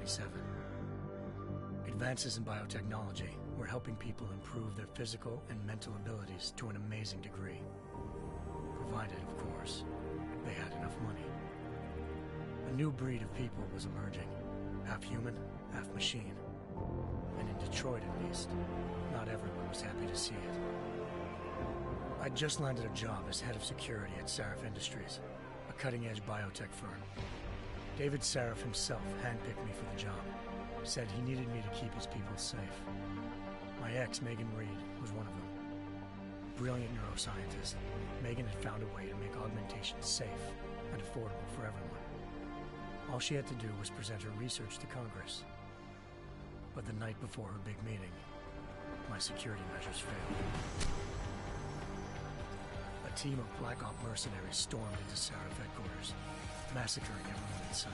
1927. Advances in biotechnology were helping people improve their physical and mental abilities to an amazing degree. Provided, of course, they had enough money. A new breed of people was emerging, half human, half machine. And in Detroit, at least, not everyone was happy to see it. I'd just landed a job as head of security at Sarif Industries, a cutting-edge biotech firm. David Sarif himself handpicked me for the job, said he needed me to keep his people safe. My ex, Megan Reed, was one of them. Brilliant neuroscientist, Megan had found a way to make augmentation safe and affordable for everyone. All she had to do was present her research to Congress. But the night before her big meeting, my security measures failed. A team of Black Op mercenaries stormed into Sarif headquarters, massacring everyone in sight.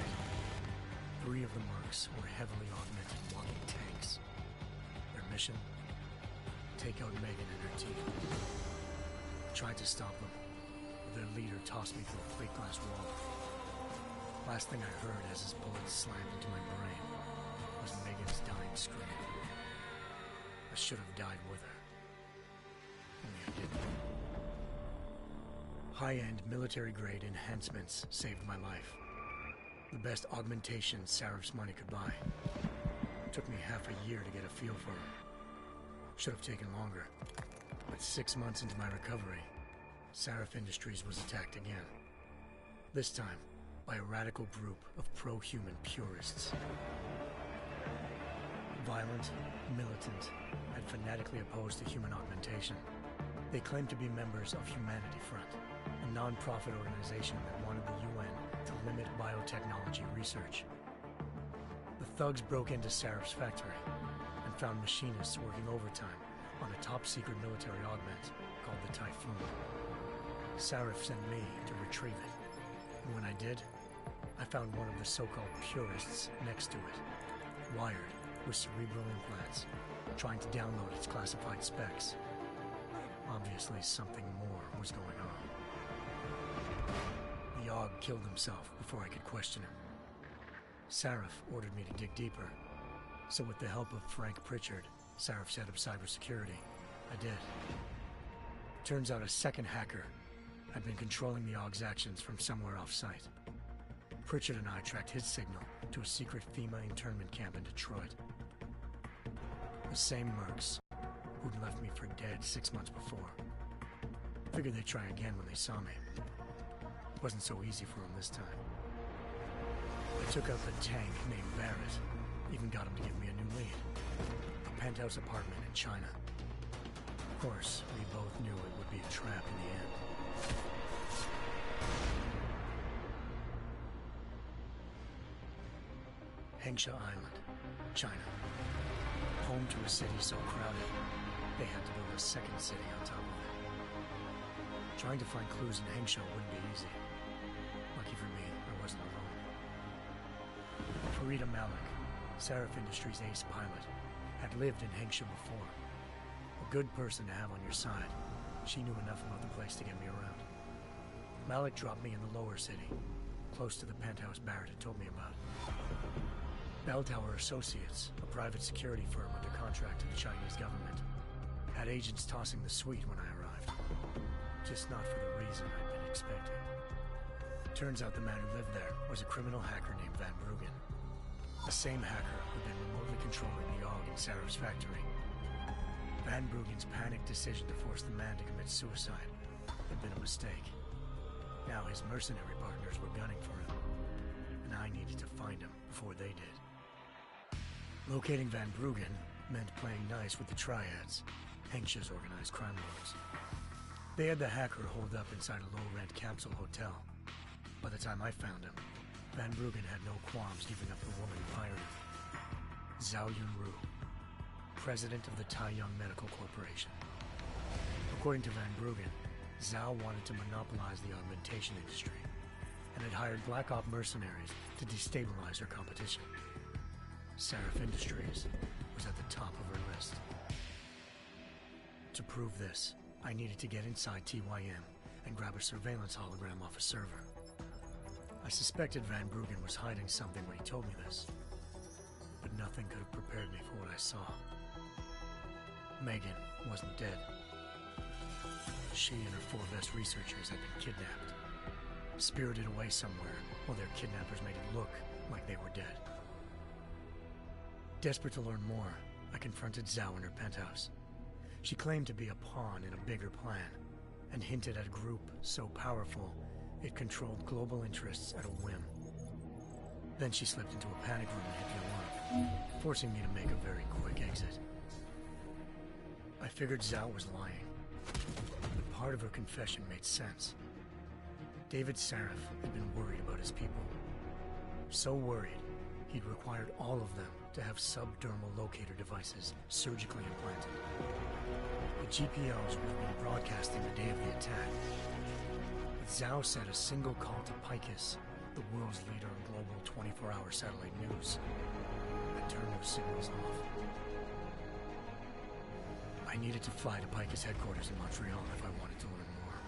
3 of the mercs were heavily augmented walking tanks. Their mission? Take out Megan and her team. I tried to stop them, but their leader tossed me through a plate glass wall. Last thing I heard as his bullets slammed into my brain was Megan's dying scream. I should have died with her. Only I didn't. High-end military-grade enhancements saved my life. The best augmentation Sarif's money could buy. It took me half a year to get a feel for them. Should have taken longer. But 6 months into my recovery, Sarif Industries was attacked again. This time, by a radical group of pro-human purists. Violent, militant, and fanatically opposed to human augmentation. They claimed to be members of Humanity Front, a non-profit organization that wanted the UN to limit biotechnology research. The thugs broke into Sarif's factory and found machinists working overtime on a top-secret military augment called the Typhoon. Sarif sent me to retrieve it, and when I did, I found one of the so-called purists next to it, wired with cerebral implants, trying to download its classified specs. Obviously, something more was going on. The AUG killed himself before I could question him. Sarif ordered me to dig deeper, so with the help of Frank Pritchard, Sarif's head of cybersecurity, I did. Turns out a second hacker had been controlling the AUG's actions from somewhere off-site. Pritchard and I tracked his signal to a secret FEMA internment camp in Detroit. The same mercs who'd left me for dead 6 months before. Figured they'd try again when they saw me. It wasn't so easy for them this time. I took out the tank named Barrett, even got him to give me a new lead. A penthouse apartment in China. Of course, we both knew it would be a trap in the end. Hengsha Island, China. Home to a city so crowded, they had to build a second city on top of it. Trying to find clues in Hengsha wouldn't be easy. Lucky for me, I wasn't alone. Farida Malik, Sarif Industries' ace pilot, had lived in Hengsha before. A good person to have on your side. She knew enough about the place to get me around. Malik dropped me in the lower city, close to the penthouse Barrett had told me about. Bell Tower Associates, a private security firm under contract to the Chinese government, had agents tossing the suite when I arrived. Just not for the reason I'd been expecting. Turns out the man who lived there was a criminal hacker named Van Bruggen. The same hacker who'd been remotely controlling the AUG in Sarif's factory. Van Bruggen's panicked decision to force the man to commit suicide had been a mistake. Now his mercenary partners were gunning for him, and I needed to find him before they did. Locating Van Bruggen meant playing nice with the Triads, Hengsha's organized crime lords. They had the hacker holed up inside a low-rent capsule hotel. By the time I found him, Van Bruggen had no qualms giving up the woman who hired him. Zhao Yunru, president of the Taiyang Medical Corporation. According to Van Bruggen, Zhao wanted to monopolize the augmentation industry and had hired Black Op mercenaries to destabilize her competition. Sarif Industries was at the top of her list. To prove this, I needed to get inside TYM and grab a surveillance hologram off a server. I suspected Van Bruggen was hiding something when he told me this. nothing could have prepared me for what I saw. Megan wasn't dead. She and her 4 best researchers had been kidnapped, spirited away somewhere while their kidnappers made it look like they were dead. Desperate to learn more, I confronted Zhao in her penthouse. She claimed to be a pawn in a bigger plan, and hinted at a group so powerful it controlled global interests at a whim. Then she slipped into a panic room and hit the alarm, forcing me to make a very quick exit. I figured Zhao was lying, but part of her confession made sense. David Sarif had been worried about his people. So worried, he'd required all of them to have subdermal locator devices surgically implanted. The GPOs would have been broadcasting the day of the attack. But Zhao said a single call to Picus, the world's leader in global 24-hour satellite news, had turned those signals off. I needed to fly to Picus headquarters in Montreal if I wanted to learn more.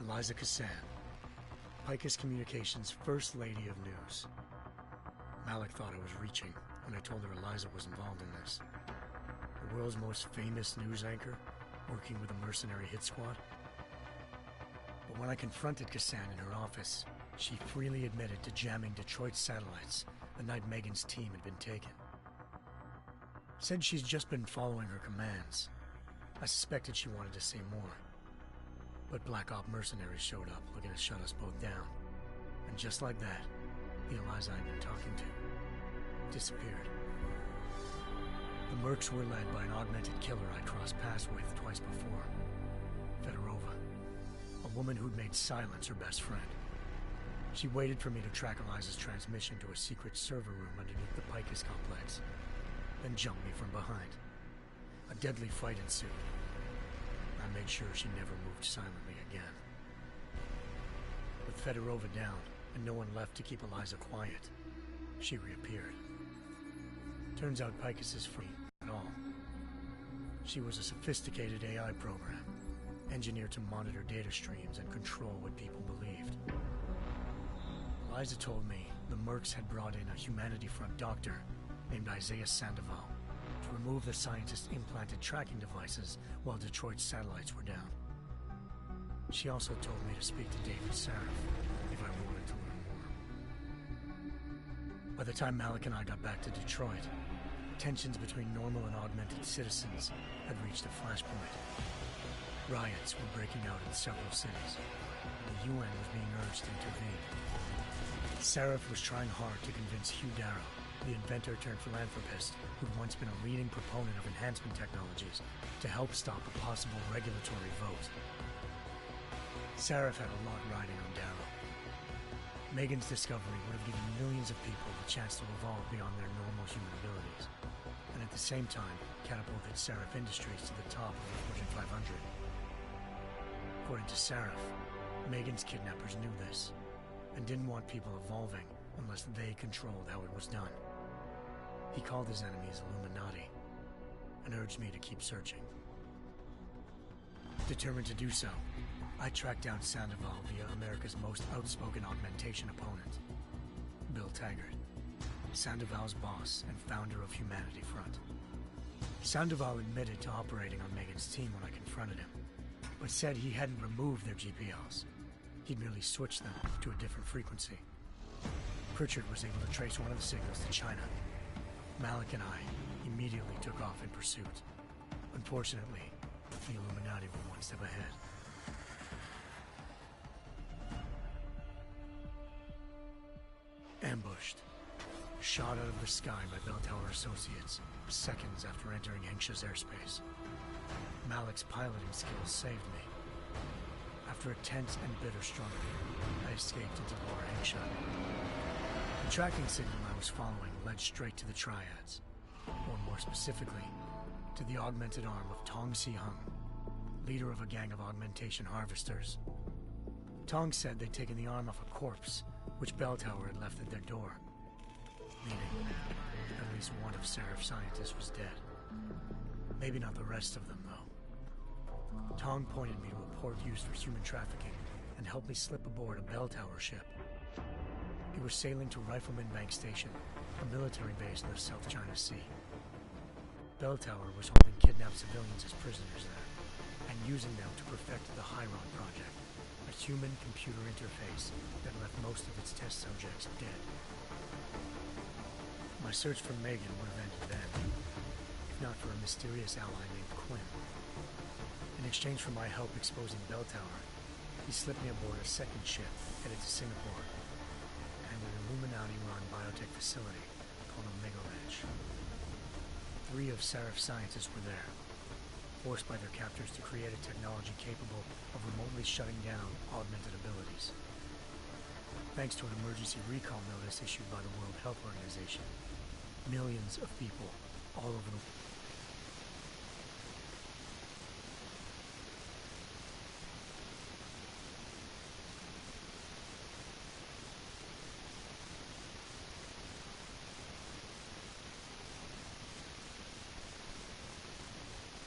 Eliza Cassan, Picus Communications' First Lady of News. Malik thought I was reaching when I told her Eliza was involved in this. The world's most famous news anchor, working with a mercenary hit squad. But when I confronted Cassan in her office, she freely admitted to jamming Detroit's satellites the night Megan's team had been taken. Said she's just been following her commands. I suspected she wanted to say more. But Black Op mercenaries showed up looking to shut us both down. And just like that, the Eliza I'd been talking to disappeared. The mercs were led by an augmented killer I crossed paths with twice before. Fedorova, a woman who'd made silence her best friend. She waited for me to track Eliza's transmission to a secret server room underneath the Picus complex, then jumped me from behind. A deadly fight ensued. I made sure she never moved silently again. With Fedorova down and no one left to keep Eliza quiet, she reappeared. Turns out Picus is free at all. She was a sophisticated AI program, engineered to monitor data streams and control what people believed. Eliza told me the mercs had brought in a Humanity Front doctor named Isaiah Sandoval to remove the scientist's implanted tracking devices while Detroit's satellites were down. She also told me to speak to David Sarif if I wanted to learn more. By the time Malik and I got back to Detroit, tensions between normal and augmented citizens had reached a flashpoint. Riots were breaking out in several cities. The UN was being urged to intervene. Sarif was trying hard to convince Hugh Darrow, the inventor-turned-philanthropist who'd once been a leading proponent of enhancement technologies, to help stop a possible regulatory vote. Sarif had a lot riding on Darrow. Megan's discovery would have given millions of people the chance to evolve beyond their normal human abilities, and at the same time catapulted Sarif Industries to the top of the Fortune 500. According to Sarif, Megan's kidnappers knew this, and didn't want people evolving unless they controlled how it was done. He called his enemies Illuminati, and urged me to keep searching. Determined to do so, I tracked down Sandoval via America's most outspoken augmentation opponent, Bill Taggart, Sandoval's boss and founder of Humanity Front. Sandoval admitted to operating on Megan's team when I confronted him, but said he hadn't removed their GPLs. He'd merely switched them to a different frequency. Pritchard was able to trace one of the signals to China. Malik and I immediately took off in pursuit. Unfortunately, the Illuminati were one step ahead. Ambushed. Shot out of the sky by Bell Tower Associates, seconds after entering Hengsha's airspace. Malik's piloting skills saved me. After a tense and bitter struggle, I escaped into Lower Hengsha. The tracking signal I was following led straight to the Triads, or more specifically, to the augmented arm of Tong Si-hung, leader of a gang of augmentation harvesters. Tong said they'd taken the arm off a corpse, which Bell Tower had left at their door, meaning at least one of Sarif's scientists was dead. Maybe not the rest of them, though. Tong pointed me to a port used for human trafficking and helped me slip aboard a bell tower ship. He was sailing to Rifleman Bank Station, a military base in the South China Sea. Bell Tower was holding kidnapped civilians as prisoners there, and using them to perfect the Hyron Project, a human-computer interface that left most of its test subjects dead. My search for Megan would have ended then, if not for a mysterious ally named Quinn. In exchange for my help exposing Bell Tower, he slipped me aboard a second ship headed to Singapore and an Illuminati-run biotech facility called Omega Ranch. 3 of Seraph's scientists were there, forced by their captors to create a technology capable of remotely shutting down augmented abilities. Thanks to an emergency recall notice issued by the World Health Organization, millions of people all over the world.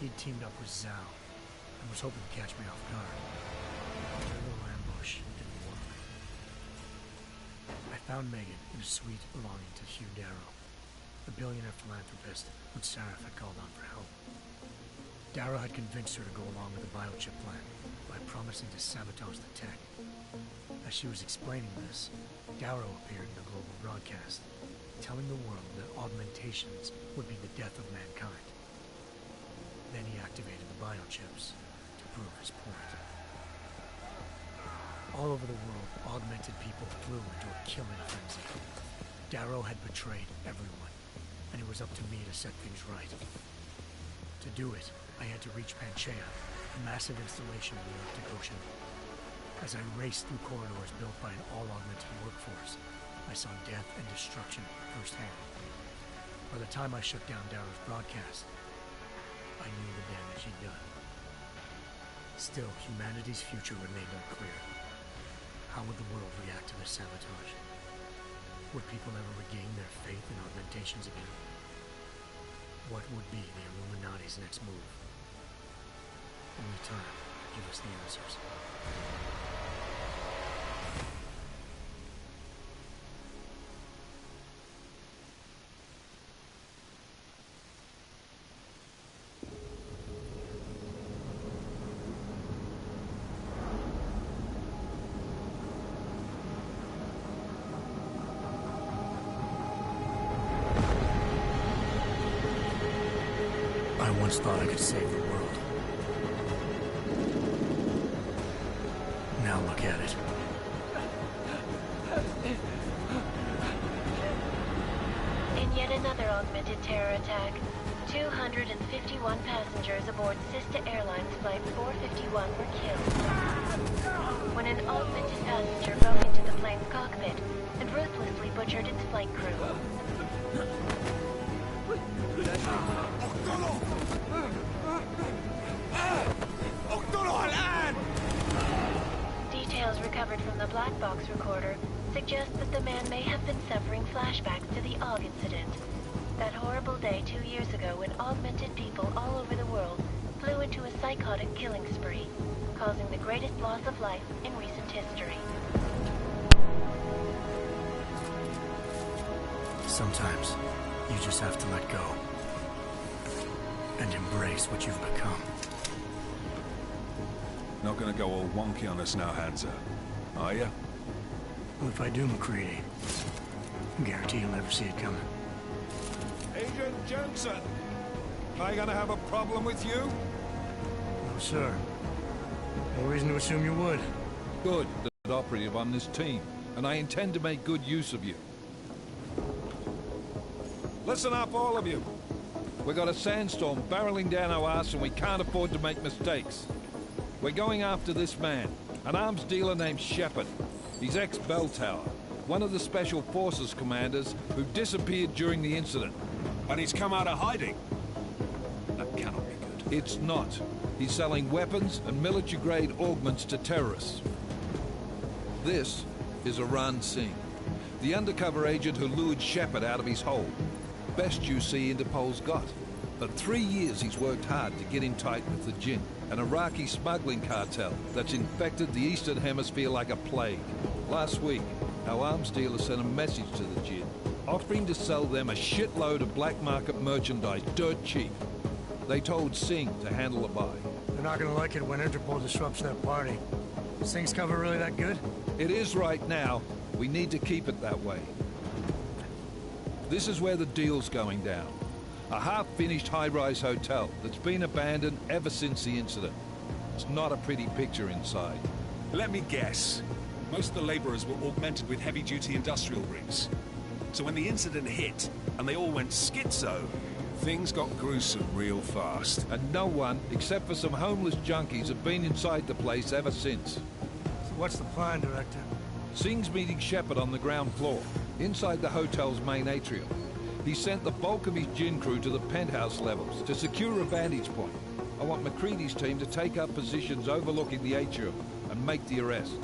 He'd teamed up with Zhao and was hoping to catch me off guard. But their little ambush didn't work. I found Megan in a suite belonging to Hugh Darrow, the billionaire philanthropist whom Seraph had called on for help. Darrow had convinced her to go along with the biochip plan by promising to sabotage the tech. As she was explaining this, Darrow appeared in the global broadcast, telling the world that augmentations would be the death of mankind. Then he activated the biochips to prove his point. All over the world, augmented people flew into a killing frenzy. Darrow had betrayed everyone, and it was up to me to set things right. To do it, I had to reach Panchaea, a massive installation in the Arctic Ocean. As I raced through corridors built by an all-augmented workforce, I saw death and destruction firsthand. By the time I shut down Darrow's broadcast, I knew the damage he'd done. Still, humanity's future remained unclear. How would the world react to this sabotage? Would people ever regain their faith in augmentations again? What would be the Illuminati's next move? Only time will give us the answers. I once thought I could save the world. Now look at it. In yet another augmented terror attack, 251 passengers aboard Sister Airlines Flight 451 were killed when an augmented passenger broke into the plane's cockpit and ruthlessly butchered its flight crew. Details recovered from the black box recorder suggest that the man may have been suffering flashbacks to the AUG incident. That horrible day 2 years ago when augmented people all over the world flew into a psychotic killing spree, causing the greatest loss of life in recent history. Sometimes, you just have to let go. And embrace what you've become. Not gonna go all wonky on us now, Hansa, are ya? Well, if I do, McCready, I guarantee you'll never see it coming. Agent Jensen! Am I gonna have a problem with you? No, sir. No reason to assume you would. Good, the operative on this team, and I intend to make good use of you. Listen up, all of you. We got a sandstorm barreling down our ass and we can't afford to make mistakes. We're going after this man, an arms dealer named Shepard. He's ex-Bell Tower, one of the Special Forces commanders who disappeared during the incident. And he's come out of hiding. That cannot be good. It's not. He's selling weapons and military-grade augments to terrorists. This is Iran Singh, the undercover agent who lured Shepard out of his hole. Best you see Interpol's got. For 3 years he's worked hard to get in tight with the Jinn, an Iraqi smuggling cartel that's infected the Eastern Hemisphere like a plague. Last week, our arms dealer sent a message to the Jinn, offering to sell them a shitload of black market merchandise dirt cheap. They told Singh to handle the buy. They're not gonna like it when Interpol disrupts their party. Is Singh's cover really that good? It is right now. We need to keep it that way. This is where the deal's going down. A half-finished high-rise hotel that's been abandoned ever since the incident. It's not a pretty picture inside. Let me guess. Most of the laborers were augmented with heavy-duty industrial rigs. So when the incident hit, and they all went schizo, things got gruesome real fast. And no one, except for some homeless junkies, have been inside the place ever since. So what's the plan, Director? Singh's meeting Shepard on the ground floor, inside the hotel's main atrium. He sent the bulk of his Jinn crew to the penthouse levels to secure a vantage point. I want McCready's team to take up positions overlooking the atrium and make the arrest.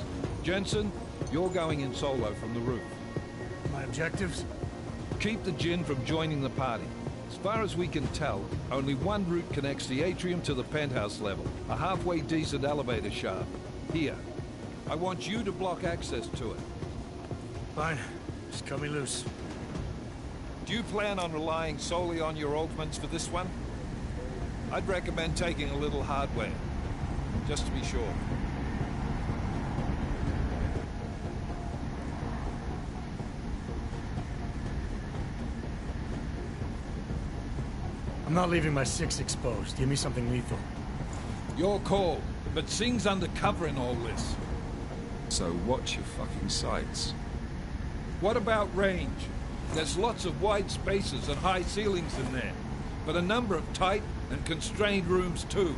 Jensen, you're going in solo from the roof. My objectives? Keep the Jinn from joining the party. As far as we can tell, only one route connects the atrium to the penthouse level, a halfway decent elevator shaft. Here. I want you to block access to it. Fine. Just cut me loose. Do you plan on relying solely on your augments for this one? I'd recommend taking a little hardware, just to be sure. I'm not leaving my 6 exposed. Give me something lethal. Your call, but Singh's undercover in all this. So watch your fucking sights. What about range? There's lots of wide spaces and high ceilings in there, but a number of tight and constrained rooms too.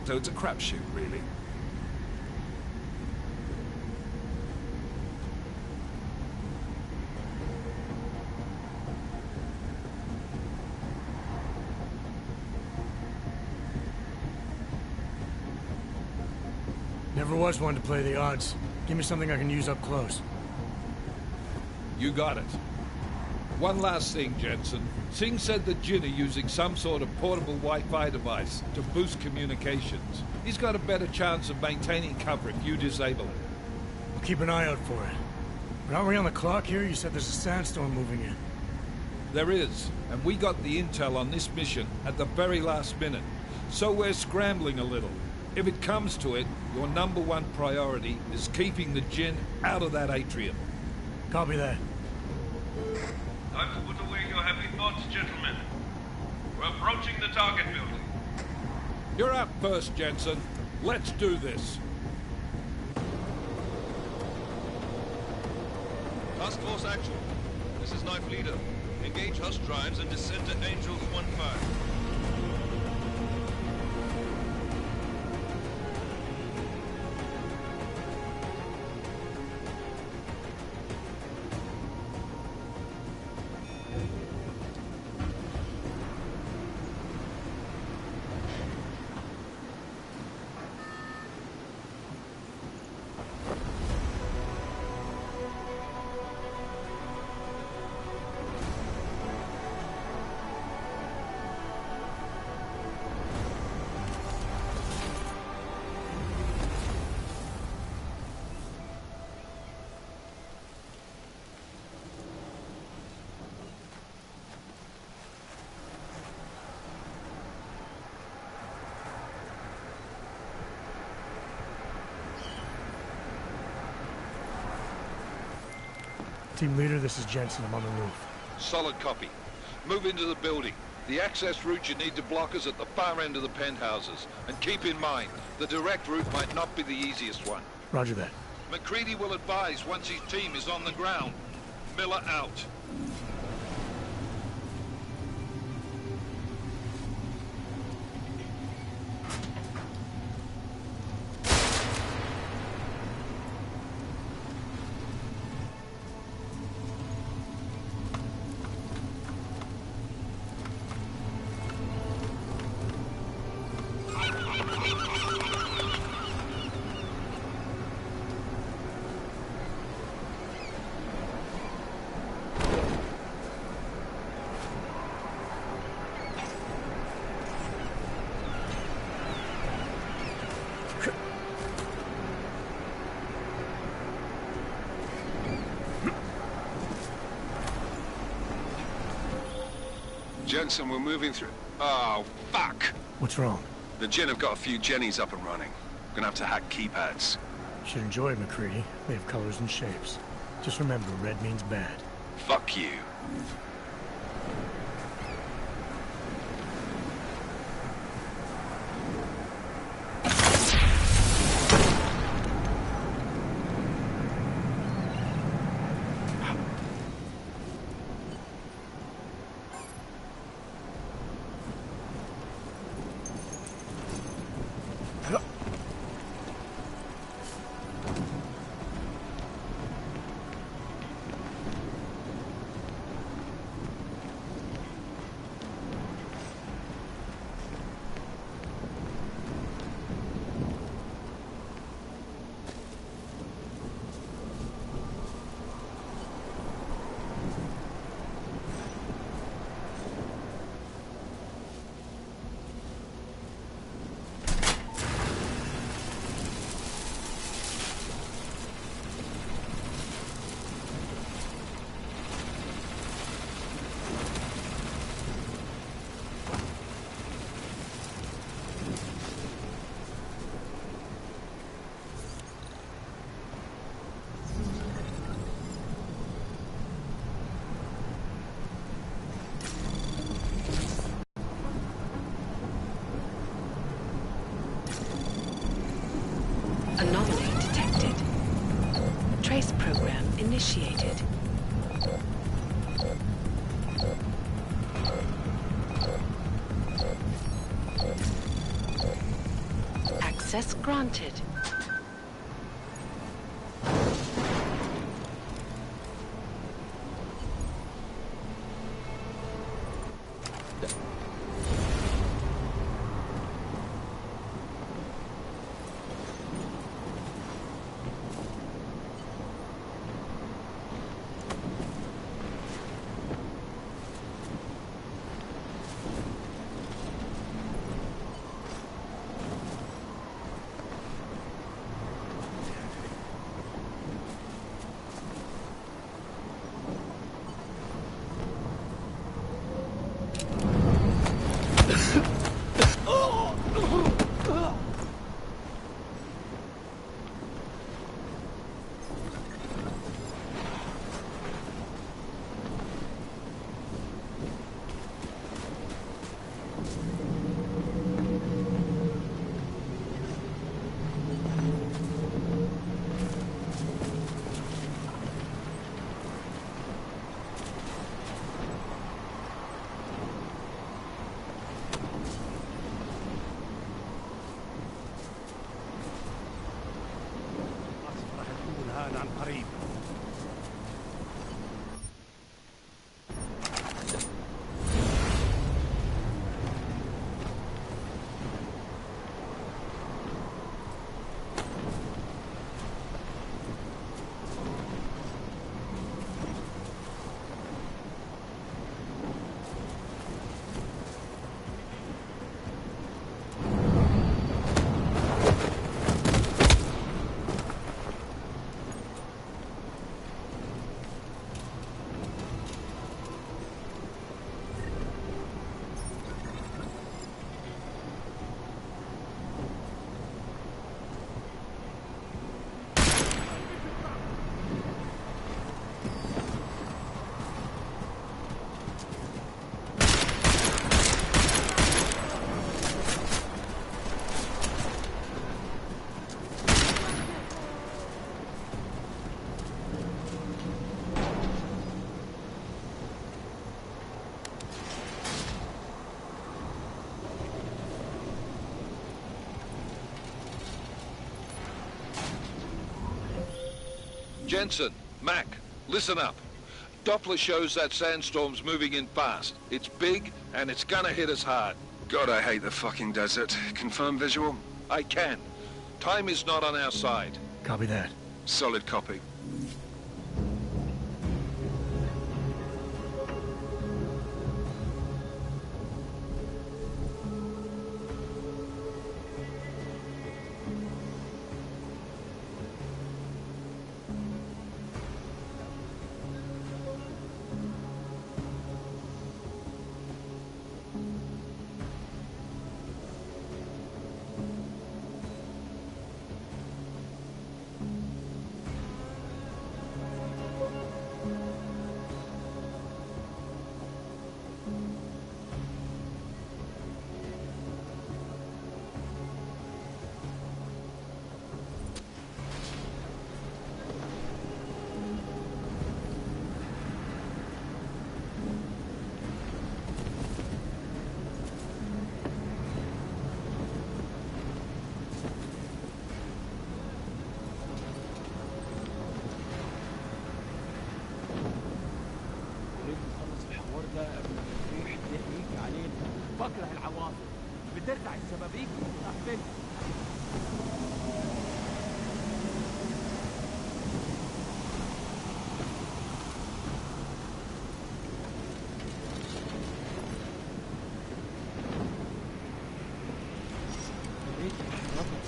So it's a crapshoot, really. Never was one to play the odds. Give me something I can use up close. You got it. One last thing, Jensen. Singh said the Jinn are using some sort of portable Wi-Fi device to boost communications. He's got a better chance of maintaining cover if you disable it. I'll keep an eye out for it. But aren't we on the clock here? You said there's a sandstorm moving in. There is, and we got the intel on this mission at the very last minute. So we're scrambling a little. If it comes to it, your #1 priority is keeping the Jinn out of that atrium. Copy that. Time to put away your happy thoughts, gentlemen. We're approaching the target building. You're up first, Jensen. Let's do this. Task Force Actual. This is Knife Leader. Engage Hush drives and descend to Angels 1-5. Team leader, this is Jensen. I'm on the roof. Solid copy. Move into the building. The access route you need to block is at the far end of the penthouses. And keep in mind, the direct route might not be the easiest one. Roger that. McCready will advise once his team is on the ground. Miller out. Jensen, we're moving through... Oh, fuck! What's wrong? The Jinn have got a few Jennies up and running. Gonna have to hack keypads. Should enjoy it, McCready. They have colors and shapes. Just remember, red means bad. Fuck you. Anomaly detected. Trace program initiated. Access granted. Jensen, Mac, listen up. Doppler shows that sandstorm's moving in fast. It's big, and it's gonna hit us hard. God, I hate the fucking desert. Confirm visual? I can. Time is not on our side. Copy that. Solid copy.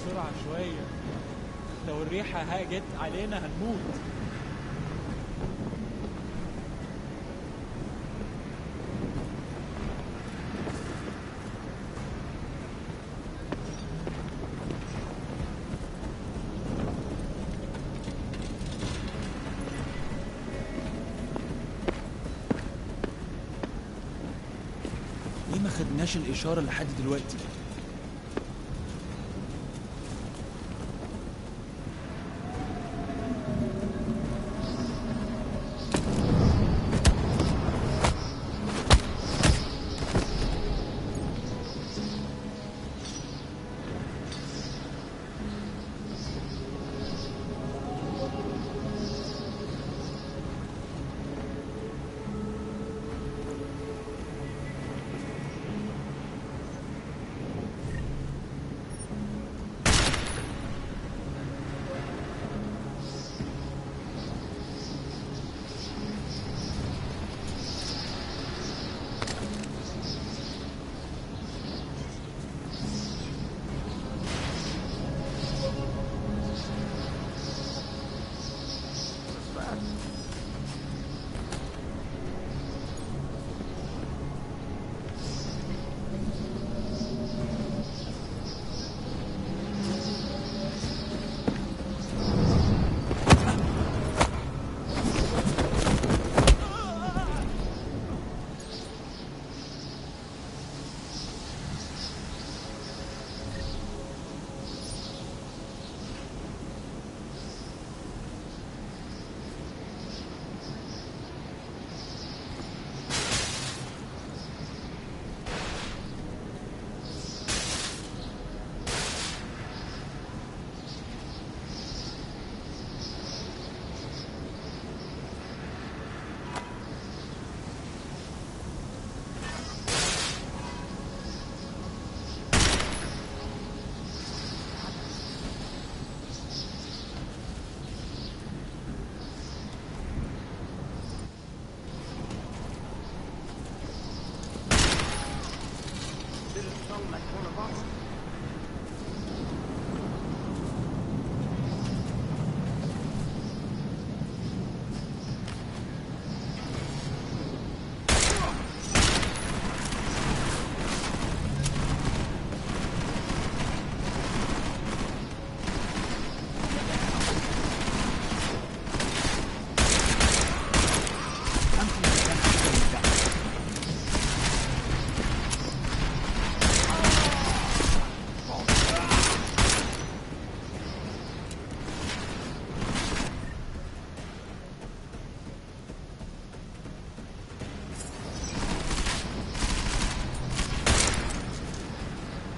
بسرعة شوية، لو الريحة هاجت علينا هنموت. ليه ما خدناش الإشارة لحد دلوقتي؟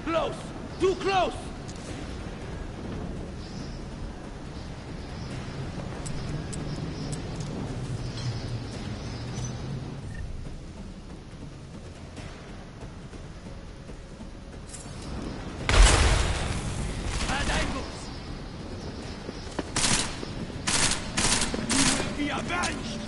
Close! Too close! Bad angles! You will be avenged!